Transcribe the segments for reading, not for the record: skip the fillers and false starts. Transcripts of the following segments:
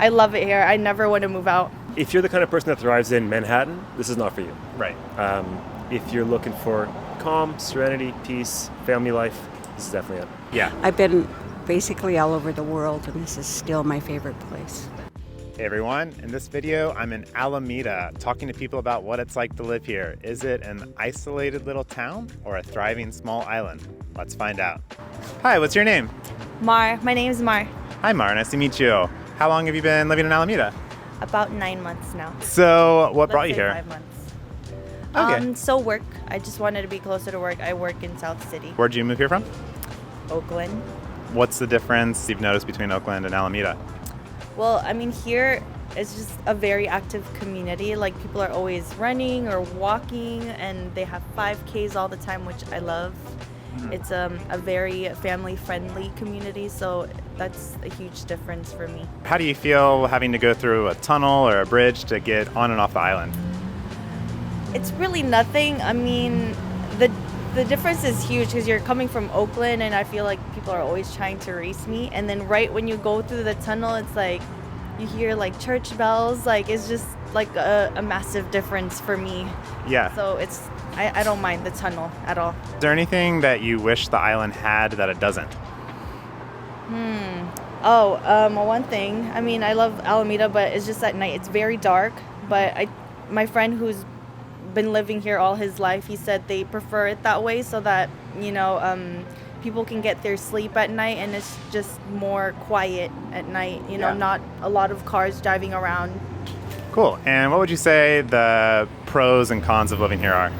I love it here. I never want to move out. If you're the kind of person that thrives in Manhattan, this is not for you. Right. If you're looking for calm, serenity, peace, family life, this is definitely it. Yeah. I've been basically all over the world, and this is still my favorite place. Hey everyone, in this video I'm in Alameda talking to people about what it's like to live here. Is it an isolated little town or a thriving small island? Let's find out. Hi, what's your name? Mar. My name is Mar. Hi Mar, nice to meet you. How long have you been living in Alameda? About 9 months now. So what brought you Let's say here? 5 months. Okay. So work. I just wanted to be closer to work. I work in South City, Where'd you move here from? Oakland. What's the difference you've noticed between Oakland and Alameda? Well, I mean, here it's just a very active community. Like, people are always running or walking, and they have 5Ks all the time, which I love. It's a very family-friendly community, so that's a huge difference for me. How do you feel having to go through a tunnel or a bridge to get on and off the island? It's really nothing. I mean, the difference is huge because you're coming from Oakland, and I feel like people are always trying to race me. And then right when you go through the tunnel, it's like you hear like church bells. Like, it's just like a massive difference for me. Yeah. So I don't mind the tunnel at all. Is there anything that you wish the island had that it doesn't? One thing. I mean, I love Alameda, but it's just at night. It's very dark. But my friend who's been living here all his life, he said they prefer it that way so that, people can get their sleep at night, and it's just more quiet at night, Yeah. not a lot of cars driving around. Cool. And what would you say the pros and cons of living here are?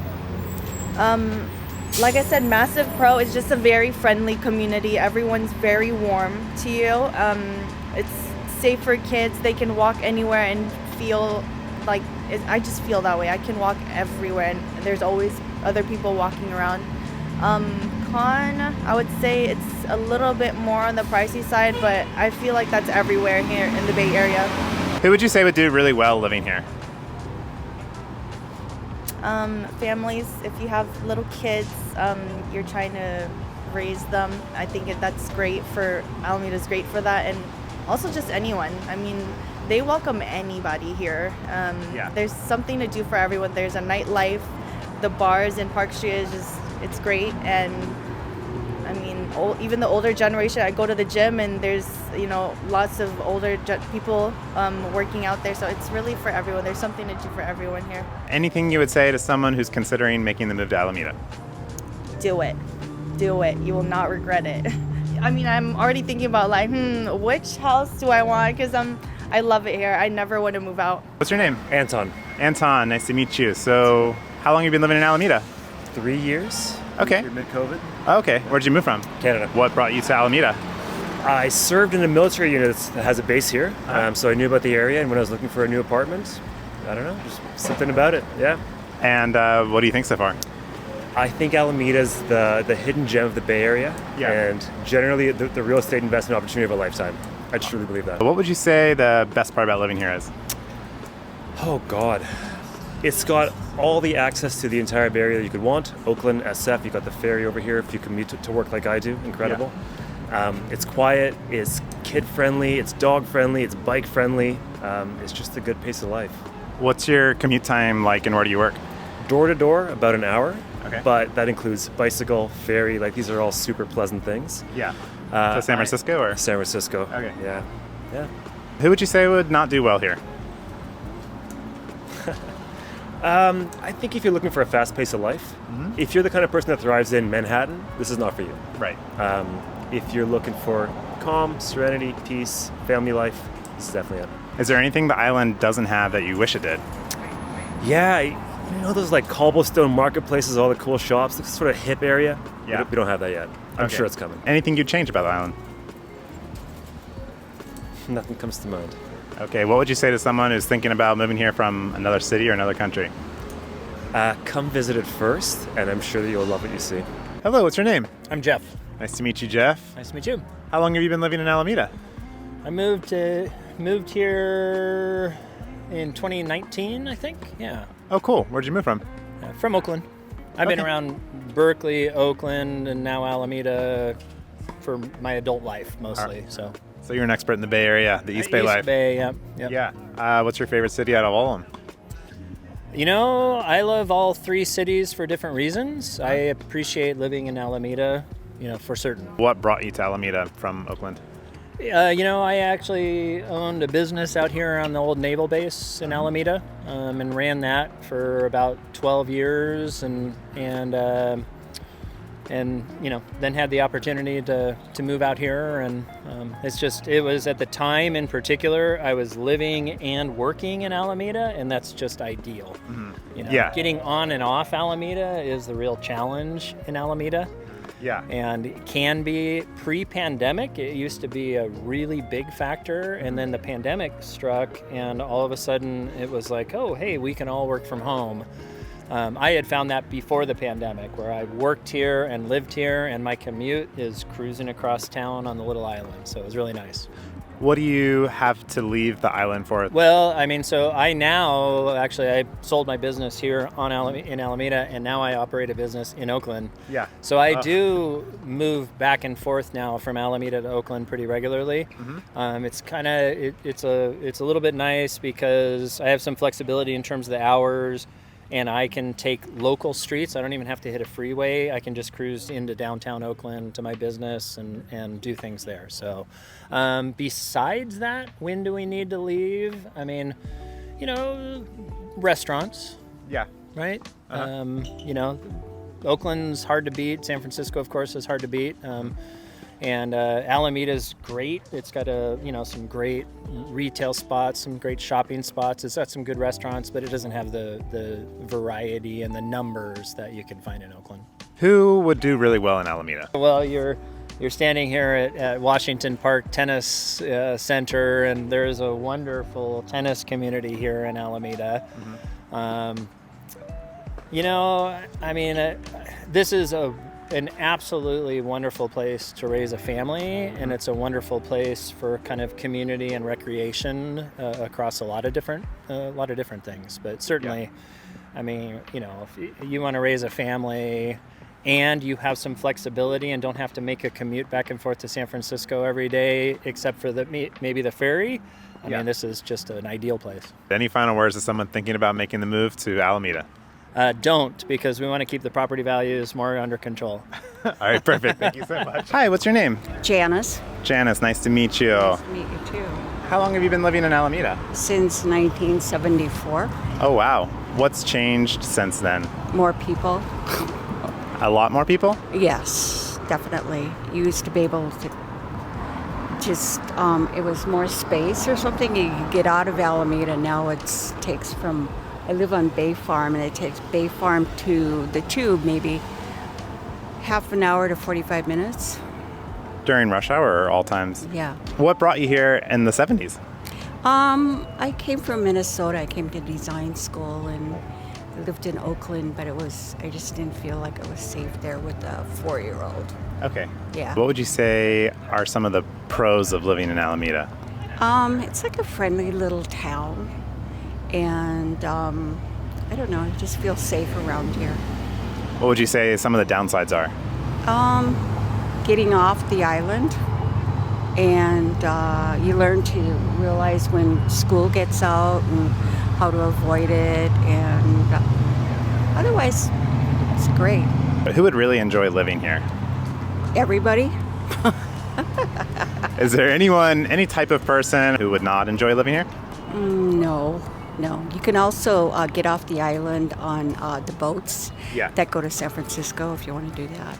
Like I said, massive pro is just a very friendly community. Everyone's very warm to you. It's safe for kids. They can walk anywhere and feel like I just feel that way. I can walk everywhere, and there's always other people walking around. Con, I would say it's a little bit more on the pricey side, but I feel like that's everywhere here in the Bay Area. Who would you say would do really well living here? Families, if you have little kids, you're trying to raise them. I think that's great for Alameda's great for that, and also just anyone. I mean, they welcome anybody here. There's something to do for everyone. There's a nightlife. The bars in Park Street it's great, and I mean, even the older generation. I go to the gym, and there's lots of older people working out there. So it's really for everyone. There's something to do for everyone here. Anything you would say to someone who's considering making the move to Alameda? Do it. You will not regret it. I mean, I'm already thinking about like, which house do I want? Because I love it here. I never want to move out. What's your name? Anton. Anton, nice to meet you. So, how long have you been living in Alameda? 3 years. Okay. Through mid-COVID. Okay. Where'd you move from? Canada. What brought you to Alameda? I served in a military unit that has a base here, so I knew about the area, and when I was looking for a new apartment, I don't know, just something about it, yeah. And what do you think so far? I think Alameda's the hidden gem of the Bay Area, and generally the real estate investment opportunity of a lifetime. I truly believe that. What would you say the best part about living here is? Oh, God. It's got all the access to the entire Bay Area that you could want. Oakland, SF, you got the ferry over here if you commute to work like I do. Incredible. It's quiet, it's kid-friendly, it's dog-friendly, it's bike-friendly. It's just a good pace of life. What's your commute time like, and where do you work? Door to door, about an hour. Okay. But that includes bicycle, ferry, like these are all super pleasant things. Yeah. To San Francisco or? San Francisco. Okay. Yeah. Who would you say would not do well here? I think if you're looking for a fast pace of life, if you're the kind of person that thrives in Manhattan, this is not for you. Right. If you're looking for calm, serenity, peace, family life, this is definitely it. Is there anything the island doesn't have that you wish it did? Yeah, those like cobblestone marketplaces, all the cool shops, this sort of hip area. Yeah. We don't have that yet. I'm Okay. sure it's coming. Anything you'd change about the island? Nothing comes to mind. Okay, what would you say to someone who's thinking about moving here from another city or another country? Come visit it first, and I'm sure that you'll love what you see. Hello, what's your name? I'm Jeff. Nice to meet you, Jeff. Nice to meet you. How long have you been living in Alameda? I moved here in 2019, I think. Yeah, Oh, cool. Where'd you move from? from Oakland. I've been Okay. around Berkeley, Oakland, and now Alameda for my adult life mostly. So So you're an expert in the Bay Area, the East Bay life. East Bay, yep. Yeah. What's your favorite city out of all of them? You know, I love all three cities for different reasons. I appreciate living in Alameda, for certain. What brought you to Alameda from Oakland? I actually owned a business out here on the old naval base in Alameda, and ran that for about 12 years, and then had the opportunity to move out here, and it was at the time in particular I was living and working in Alameda, and that's just ideal. Getting on and off Alameda is the real challenge in Alameda. Yeah. And it can be pre-pandemic. It used to be a really big factor, and then the pandemic struck, and all of a sudden it was like, oh, hey, we can all work from home. I had found that before the pandemic, where I worked here and lived here, and my commute is cruising across town on the little island, so it was really nice. What do you have to leave the island for? Well, so I sold my business here in Alameda, and now I operate a business in Oakland. Yeah. So I do move back and forth now from Alameda to Oakland pretty regularly. It's it's a little bit nice because I have some flexibility in terms of the hours, and I can take local streets. I don't even have to hit a freeway. I can just cruise into downtown Oakland to my business and do things there. So besides that, when do we need to leave? Restaurants. Yeah. Right? Oakland's hard to beat. San Francisco, of course, is hard to beat. And Alameda's great. It's got some great retail spots, some great shopping spots. It's got some good restaurants, but it doesn't have the variety and the numbers that you can find in Oakland. Who would do really well in Alameda? Well, you're standing here at Washington Park Tennis Center, and there's a wonderful tennis community here in Alameda. This is an absolutely wonderful place to raise a family, and it's a wonderful place for kind of community and recreation across a lot of different things. But certainly, if you want to raise a family and you have some flexibility and don't have to make a commute back and forth to San Francisco every day, except for maybe the ferry, this is just an ideal place. Any final words to someone thinking about making the move to Alameda? Don't, because we want to keep the property values more under control. All right, perfect. Thank you so much. Hi, what's your name? Janice. Janice, nice to meet you. Nice to meet you too. How long have you been living in Alameda? Since 1974. Oh, wow. What's changed since then? More people. A lot more people? Yes, definitely. You used to be able to just, it was more space or something. You could get out of Alameda. Now I live on Bay Farm, and it takes Bay Farm to the Tube maybe half an hour to 45 minutes. During rush hour or all times? Yeah. What brought you here in the 70s? I came from Minnesota. I came to design school and lived in Oakland, but I just didn't feel like I was safe there with a 4-year-old. Okay. Yeah. What would you say are some of the pros of living in Alameda? It's like a friendly little town. And I don't know, I just feel safe around here. What would you say some of the downsides are? Getting off the island, and you learn to realize when school gets out and how to avoid it, and otherwise it's great. But who would really enjoy living here? Everybody. Is there any type of person who would not enjoy living here? No. You can also get off the island on the boats that go to San Francisco if you want to do that.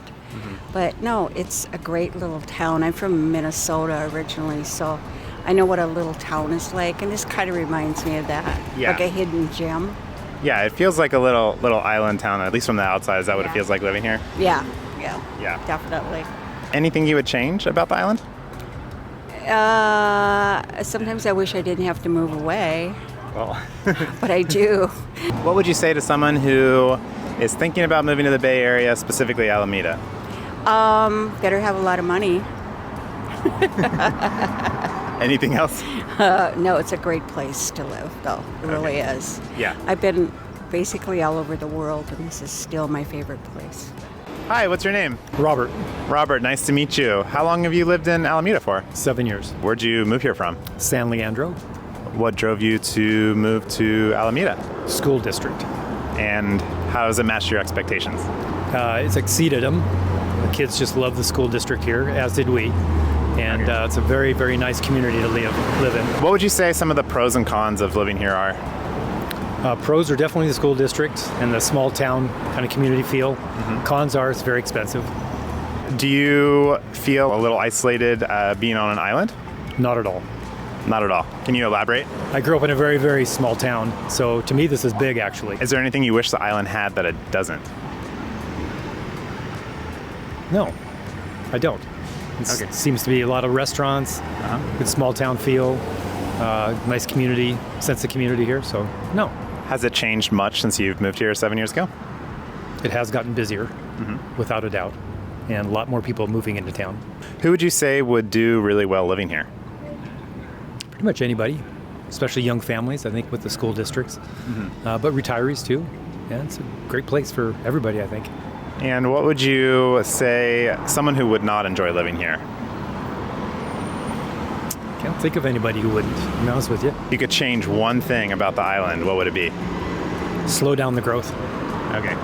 But no, it's a great little town. I'm from Minnesota originally, so I know what a little town is like, and this kind of reminds me of that, like a hidden gem. Yeah, it feels like a little island town, at least from the outside. Is that what it feels like living here? Yeah, definitely. Anything you would change about the island? Sometimes I wish I didn't have to move away. Well, but I do. What would you say to someone who is thinking about moving to the Bay Area, specifically Alameda? Better have a lot of money. Anything else? No, it's a great place to live, though. It really is. Yeah. I've been basically all over the world, and this is still my favorite place. Hi, what's your name? Robert, Robert, nice to meet you. How long have you lived in Alameda for? 7 years. Where'd you move here from? San Leandro, What drove you to move to Alameda? school district. And how does it match your expectations? It's exceeded them. The kids just love the school district here, as did we. And it's a very, very nice community to live in. What would you say some of the pros and cons of living here are? Pros are definitely the school district and the small town kind of community feel. Cons are it's very expensive. Do you feel a little isolated being on an island? Not at all. Not at all. Can you elaborate? I grew up in a very, very small town, so to me this is big actually. Is there anything you wish the island had that it doesn't? No, I don't. It seems to be a lot of restaurants, good small town feel, nice community, sense of community here, so no. Has it changed much since you've moved here 7 years ago? It has gotten busier, without a doubt, and a lot more people moving into town. Who would you say would do really well living here? Pretty much anybody, especially young families, I think, with the school districts, but retirees too. Yeah, it's a great place for everybody, I think. And what would you say someone who would not enjoy living here? Can't think of anybody who wouldn't, to be honest with you. You could change one thing about the island, what would it be? Slow down the growth. Okay.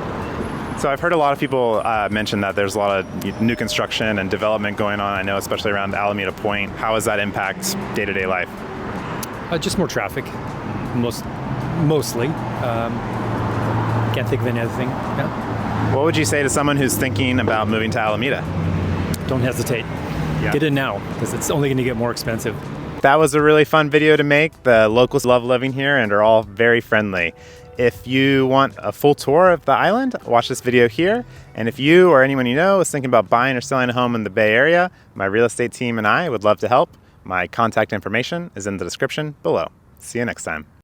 So I've heard a lot of people mention that there's a lot of new construction and development going on, I know, especially around Alameda Point. How does that impact day-to-day life? Just more traffic, mostly. Can't think of any other thing. Yeah. What would you say to someone who's thinking about moving to Alameda? Don't hesitate. Yeah. Get in now, because it's only going to get more expensive. That was a really fun video to make. The locals love living here and are all very friendly. If you want a full tour of the island, watch this video here. And if you or anyone you know is thinking about buying or selling a home in the Bay Area, my real estate team and I would love to help. My contact information is in the description below. See you next time.